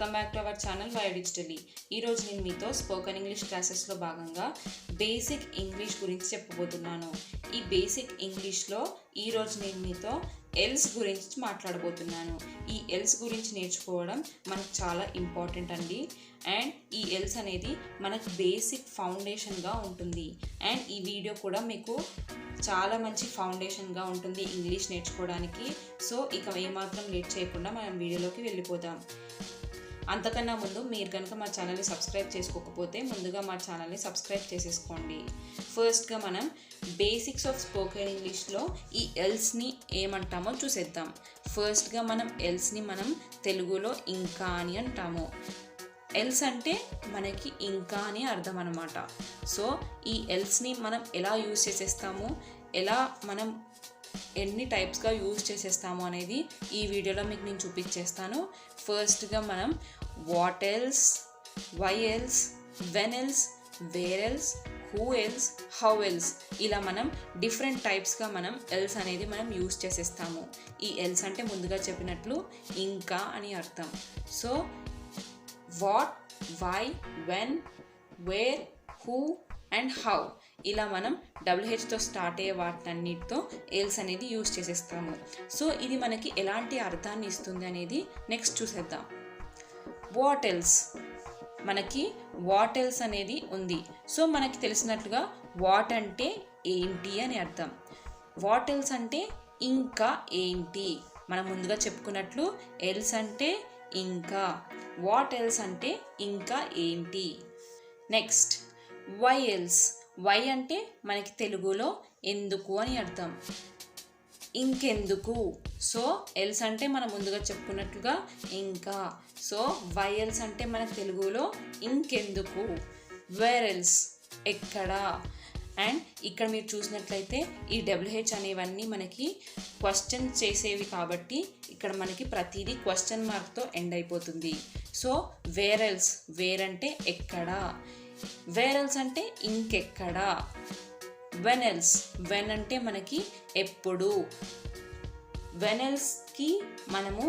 Welcome back to our channel Y digitally. ఈరోజు నేను మీతో స్పోకెన్ ఇంగ్లీష్ క్లాసెస్లో భాగంగా బేసిక్ ఇంగ్లీష్ గురించి చెప్పబోతున్నాను. ఈ బేసిక్ ఇంగ్లీష్లో ఈరోజు నేను మీతో ఎల్స్ గురించి మాట్లాడబోతున్నాను. ఈ ఎల్స్ గురించి నేర్చుకోవడం మనకు చాలా ఇంపార్టెంట్ అండి. అండ్ ఈ ఎల్స్ అనేది మనకు బేసిక్ ఫౌండేషన్గా ఉంటుంది. అండ్ ఈ వీడియో కూడా మీకు చాలా మంచి ఫౌండేషన్గా ఉంటుంది ఇంగ్లీష్ నేర్చుకోవడానికి. సో ఇక ఏమాత్రం లేట్ చేయకుండా మనం వీడియోలోకి వెళ్ళిపోదాం. అంతకన్నా ముందు మీరు కనుక మా ఛానల్ని సబ్స్క్రైబ్ చేసుకోకపోతే ముందుగా మా ఛానల్ని సబ్స్క్రైబ్ చేసేసుకోండి. ఫస్ట్గా మనం బేసిక్స్ ఆఫ్ స్పోకెన్ ఇంగ్లీష్లో ఈ ఎల్స్ని ఏమంటామో చూసేద్దాం. ఫస్ట్గా మనం ఎల్స్ని మనం తెలుగులో ఇంకా అని అంటాము. ఎల్స్ అంటే మనకి ఇంకా అని అర్థం అన్నమాట. సో ఈ ఎల్స్ని మనం ఎలా యూజ్ చేసేస్తాము, ఎలా మనం ఎన్ని టైప్స్గా యూజ్ చేసేస్తాము అనేది ఈ వీడియోలో మీకు నేను చూపించేస్తాను. ఫస్ట్గా మనం what else, why else, when else, where else, who else, how else ఇలా మనం డిఫరెంట్ టైప్స్గా మనం ఎల్స్ అనేది మనం యూజ్ చేసేస్తాము. ఈ ఎల్స్ అంటే ముందుగా చెప్పినట్లు ఇంకా అని అర్థం. So what, why, when, where, who and how ఇలా మనం WHతో స్టార్ట్ అయ్యే వాటన్నిటితో ఎల్స్ అనేది యూజ్ చేసేస్తాము. సో ఇది మనకి ఎలాంటి అర్థాన్ని ఇస్తుంది అనేది నెక్స్ట్ చూసేద్దాం. వాట్ ఎల్స్, మనకి వాట్ ఎల్స్ అనేది ఉంది. సో మనకి తెలిసినట్లుగా వాట్ అంటే ఏంటి అని అర్థం. వాట్ ఎల్స్ అంటే ఇంకా ఏంటి. మనం ముందుగా చెప్పుకున్నట్లు ఎల్స్ అంటే ఇంకా, వాట్ ఎల్స్ అంటే ఇంకా ఏంటి. నెక్స్ట్ వై ఎల్స్, వై అంటే మనకి తెలుగులో ఎందుకు అని అర్థం, ఇంకెందుకు. సో ఎల్స్ అంటే మనం ముందుగా చెప్పుకున్నట్లుగా ఇంకా. సో వై ఎల్స్ అంటే మనకి తెలుగులో ఇంకెందుకు. వేర్ ఎల్స్ ఎక్కడ. అండ్ ఇక్కడ మీరు చూసినట్లయితే ఈ WH అనేవన్నీ మనకి క్వశ్చన్ చేసేవి కాబట్టి ఇక్కడ మనకి ప్రతిదీ క్వశ్చన్ మార్క్తో ఎండ్ అయిపోతుంది. సో వేర్ ఎల్స్, వేర్ అంటే ఎక్కడ, వేర్ ఎల్స్ అంటే ఇంకెక్కడ. వెన్ ఎల్స్, వెన్ అంటే మనకి ఎప్పుడు. వెన్ ఎల్స్కి మనము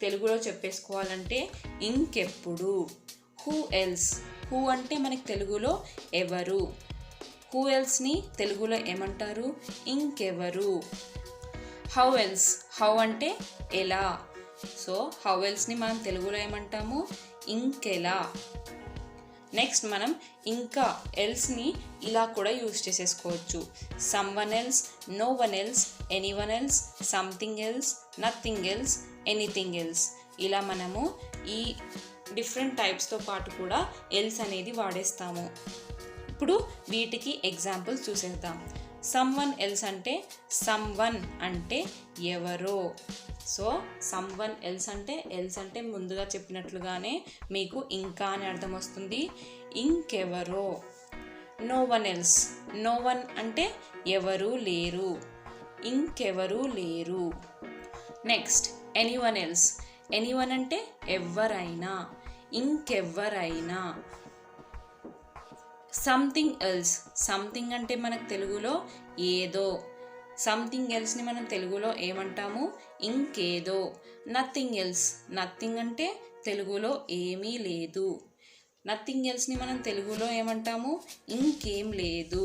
తెలుగులో చెప్పేసుకోవాలంటే ఇంకెప్పుడు. హూ ఎల్స్, హూ అంటే మనకి తెలుగులో ఎవరు. హూ ఎల్స్ని తెలుగులో ఏమంటారు, ఇంకెవరు. హౌ ఎల్స్, హౌ అంటే ఎలా. సో హౌ ఎల్స్ని మనం తెలుగులో ఏమంటాము, ఇంకెలా. నెక్స్ట్ మనం ఇంకా ఎల్స్ని ఇలా కూడా యూజ్ చేసేసుకోవచ్చు. Someone else, no one else, anyone else, something else, nothing else, anything else ఇలా మనము ఈ డిఫరెంట్ టైప్స్తో పాటు కూడా ఎల్స్ అనేది వాడేస్తాము. ఇప్పుడు వీటికి ఎగ్జాంపుల్స్ చూసేద్దాం. సమ్వన్ ఎల్స్ అంటే సమ్వన్ అంటే ఎవరో. సో సమ్వన్ ఎల్స్ అంటే ముందుగా చెప్పినట్లుగానే మీకు ఇంకా అని అర్థం వస్తుంది, ఇంకెవరో. No one else, no one అంటే ఎవరు లేరు, ఇంకెవరు లేరు. నెక్స్ట్ ఎనీవన్ ఎల్స్, ఎనీవన్ అంటే ఎవరైనా, ఇంకెవ్వరైనా. సంథింగ్ ఎల్స్, సంథింగ్ అంటే మనకు తెలుగులో ఏదో. సంథింగ్ ఎల్స్ని మనం తెలుగులో ఏమంటాము, ఇంకేదో. నథింగ్ ఎల్స్, నథింగ్ అంటే తెలుగులో ఏమీ లేదు. నథింగ్ ఎల్స్ని మనం తెలుగులో ఏమంటాము, ఇంకేం లేదు.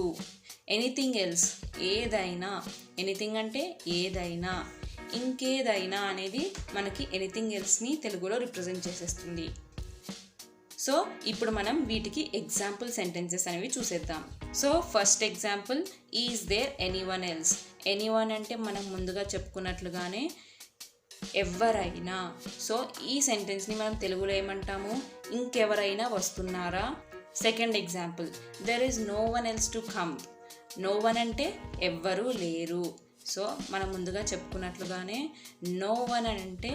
ఎనీథింగ్ ఎల్స్, ఏదైనా. ఎనీథింగ్ అంటే ఏదైనా. ఇంకేదైనా అనేది మనకి ఎనీథింగ్ ఎల్స్ని తెలుగులో రిప్రజెంట్ చేసేస్తుంది. సో ఇప్పుడు మనం వీటికి ఎగ్జాంపుల్ సెంటెన్సెస్ అనేవి చూసేద్దాం. So first example, is there anyone else. Anyone అంటే మనం ముందుగా చెప్పుకున్నట్లుగానే ఎవరైనా. సో ఈ సెంటెన్స్ని మనం తెలుగులో ఏమంటాము, ఇంకెవరైనా వస్తున్నారా. Second example, there is no one else to come. No one అంటే ఎవ్వరూ లేరు. సో మనం ముందుగా చెప్పుకున్నట్లుగానే నో వన్ అంటే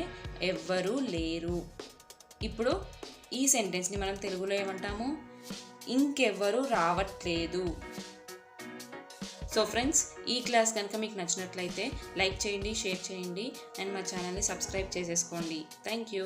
ఎవ్వరూ లేరు. ఇప్పుడు ఈ సెంటెన్స్ని మనం తెలుగులో ఏమంటాము, ఇంకెవ్వరూ రావట్లేదు. సో ఫ్రెండ్స్, ఈ క్లాస్ కనుక మీకు నచ్చినట్లయితే లైక్ చేయండి, షేర్ చేయండి అండ్ మా ఛానల్ని సబ్స్క్రైబ్ చేసేసుకోండి. Thank you.